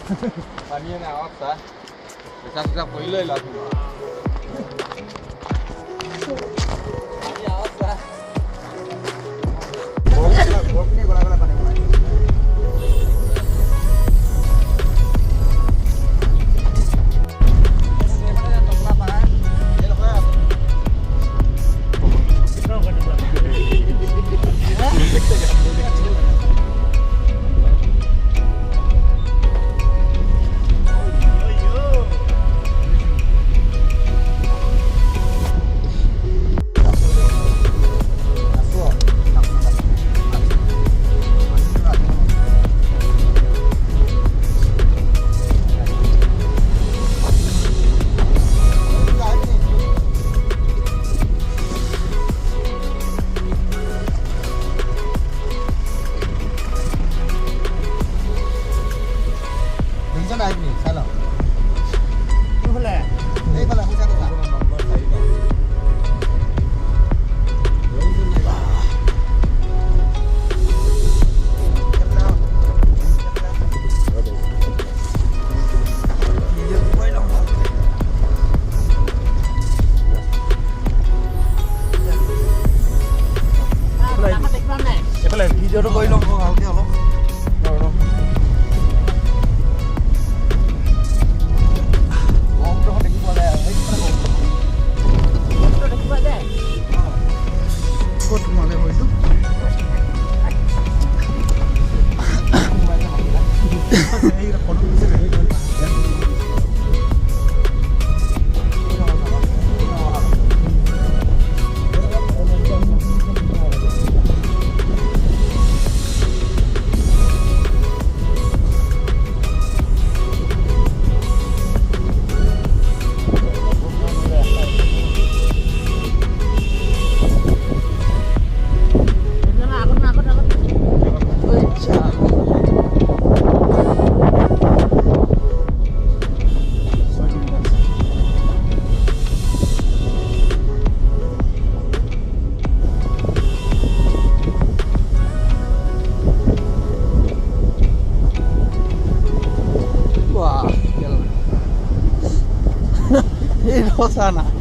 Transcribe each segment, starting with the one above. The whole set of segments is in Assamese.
পানীয়ে নাই অৱস্থা পেচা চেচা কৰি লৈ লোৱা তুমি অৱস্থা বৰষুণে গলা গলা পানী ভিডিঅ'টো কৰি লওঁ ভালকৈ অলপ ক'ত সোমালে ভৰিটো sana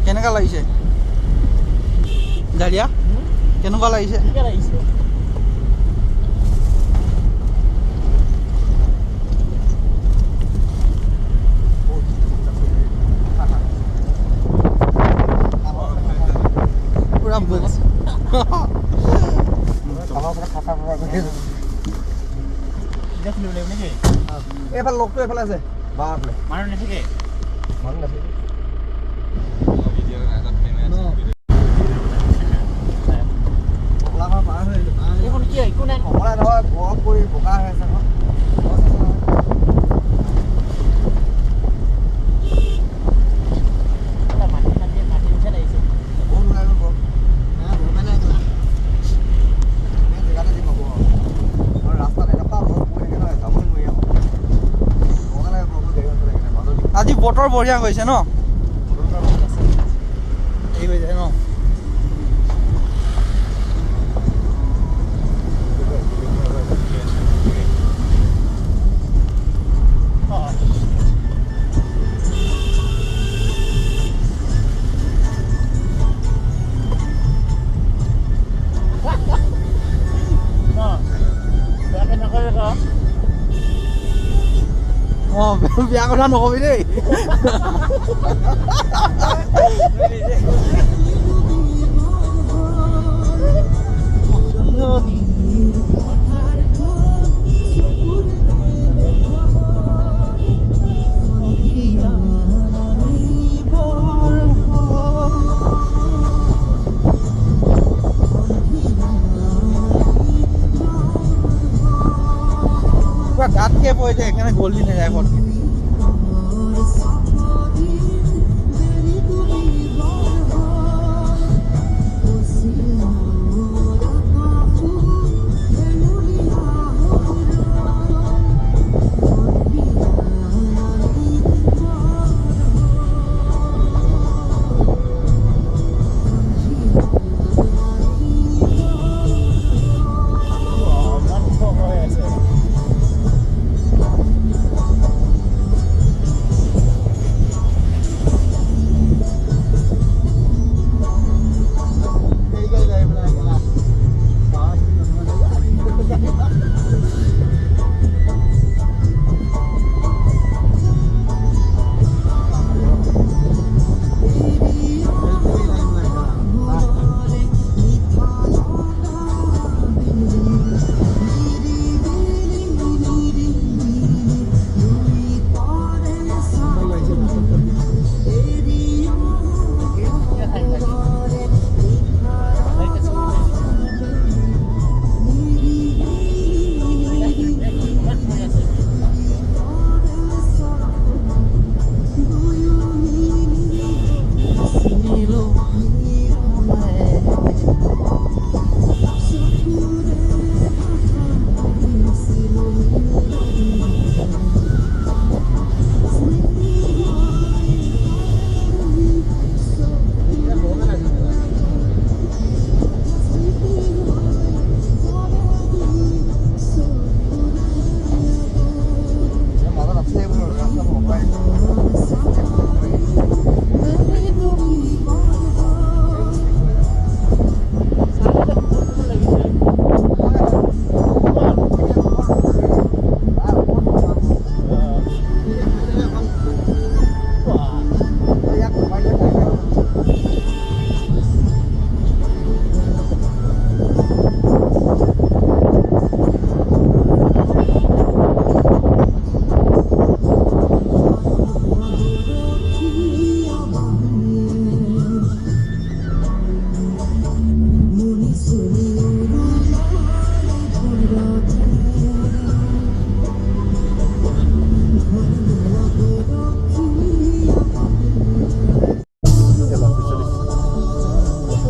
কেনেকুৱা লাগিছে গাড়িয়া কেনেকুৱা লাগিছে পুৰা এইফালে লগটো এইফালে আছে মানুহ নাথাকে মানুহ নাথাকে আজি বতৰ বঢ়িয়া হৈছে ন এই হৈ যায় ন বিয়া কথা নকবি দেই পুরা দাঁত খেয়ে পড়েছে এখানে গলি নিয়ে যায় ফটকে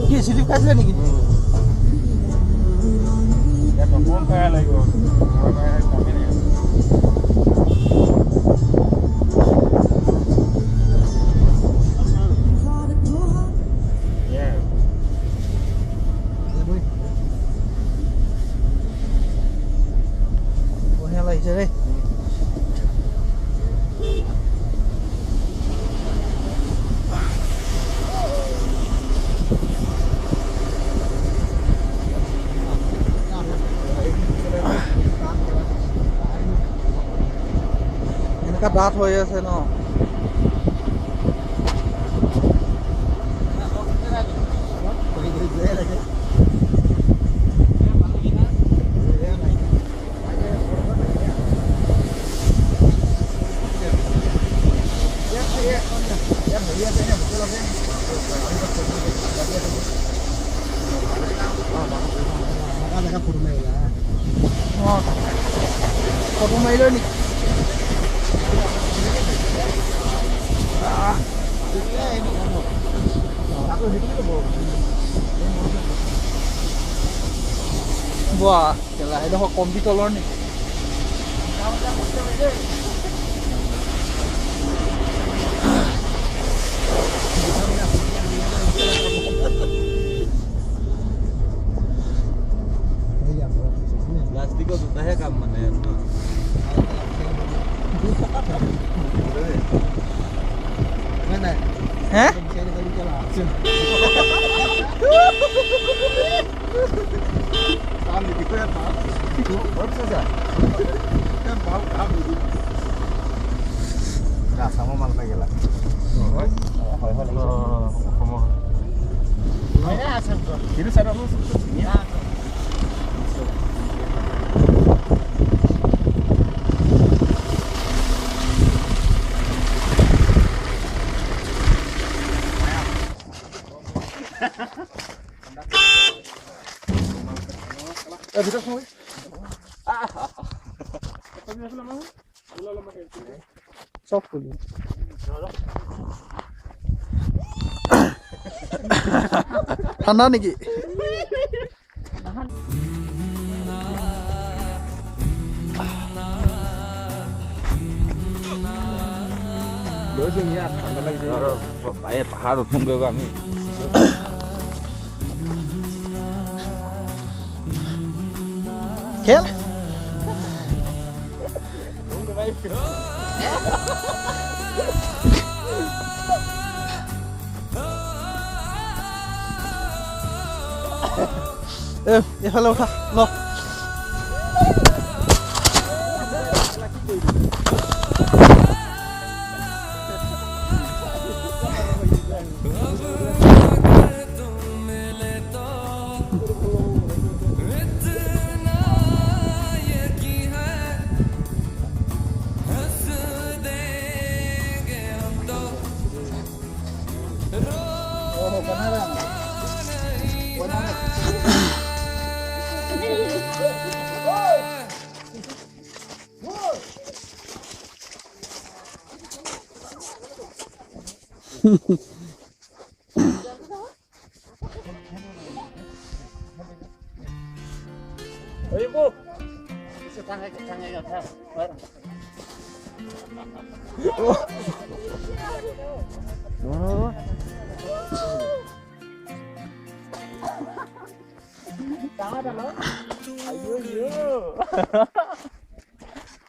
কি সিটি খাইছিলে নেকি ফোন খাই লাগিব বঢ়িয়া লাগিছে দেই এনেকা দাঁত হৈ আছে ন ফটো মাৰিলৈ নেকি বাহ কেলা এইডোখৰ কমটি তলৰ নেকি প্লাষ্টিকৰ জোতাহে কাম মানে হে Sama mal lagi lah. Ini saya dulu. Bisa semua. চব ফুলি ঠাণ্ডা নেকি পাহাড় উঠুন গৈ আমি খেল এফালে উঠা ল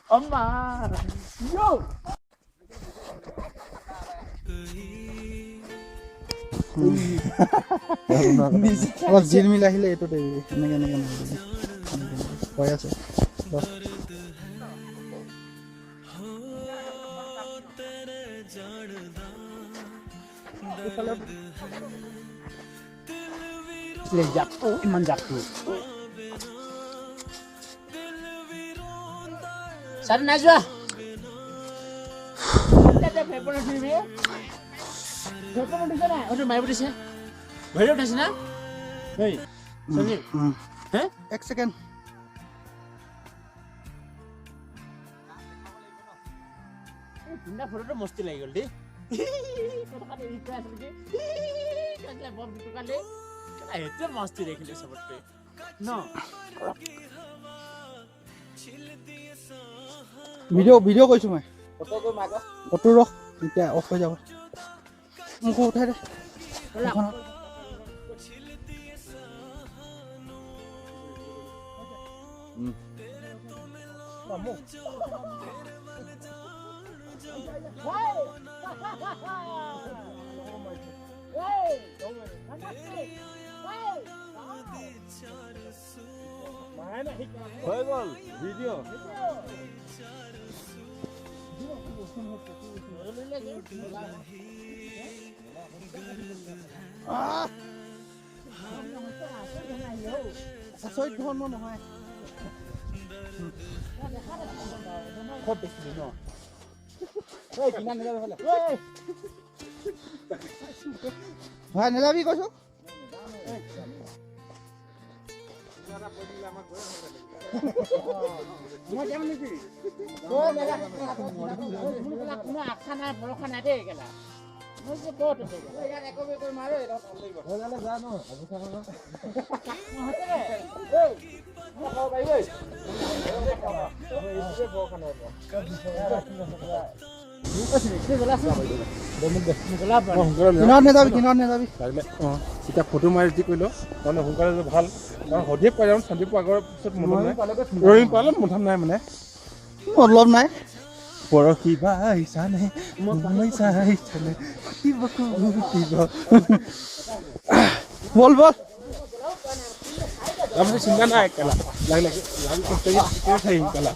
엄마. 요. অলপ জিলমিল আহিলে এইটো দেৰি এনেকে এনেকে নহয় হৈ আছে Jatuh, iman jatuh. Sana Najwa. Ada paper di sini. Paper di sana. Ada mai di sini. Video di sini. Hei. Sanjeev. Heh? এক second Tinda photo masti lagi gol di. Foto kan ini kelas lagi. Kan bom itu kan le. Kan itu masti dekhle sabte. No. Video' কৈছো মই ফটো গৈ মাগ ফটো ৰখ এতিয়া অফ হৈ যাব মোক উঠাই দে হৈ গ'ল ভিডিঅ' আচৰিত ধৰণৰ নহয় Kau betul no. ঐ কিমান নেযাবি হ'লে ভাই নেযাবি কৈছো Mau jam ni sih. Oh, mereka. Mula kuna akhana berkhana deh kala. Mesti bot tu. Ya eko be koi mare ro tallai go. হৈ গ'লে যা ন আজি খাব ন Hate. Ei. Mau kau bai wei. এইটোৱে বৰখানা কিনাৰত নেযাবি এতিয়া ফটো মাৰি দি কৰিলোঁ তাৰমানে সোনকালে ভাল কাৰণ সধিয়ে পাই যাম শান্তি পোৱা আগৰ পিছত মনত নাই ৰহিম পালে মুঠাত নাই মানে অলপ নাই পৰহি বাইছানে মই চাইছানে বল বল তাৰমানে চিন্তা নাই একেলা লাগিলে থাকিম কেলা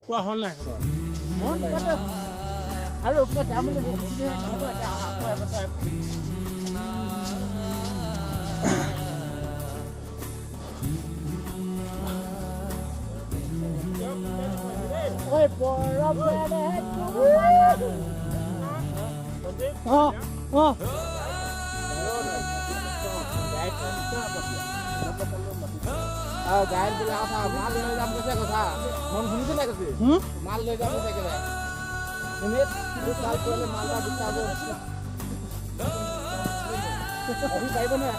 কোৱা হ'ল নাই মন কত আৰু ওপৰত যাম বুলি ভাবিছো হ'ব এটা ঐ পৰম গায়ক বিলাক কথা মাল লৈ যাম কৈছে কথা মন শুনিছে নাই কৈছে মাল লৈ যাম কৈছে কেলে শুনি মাল কৰিলে মাল এটা বিচাৰিব পাৰিব নে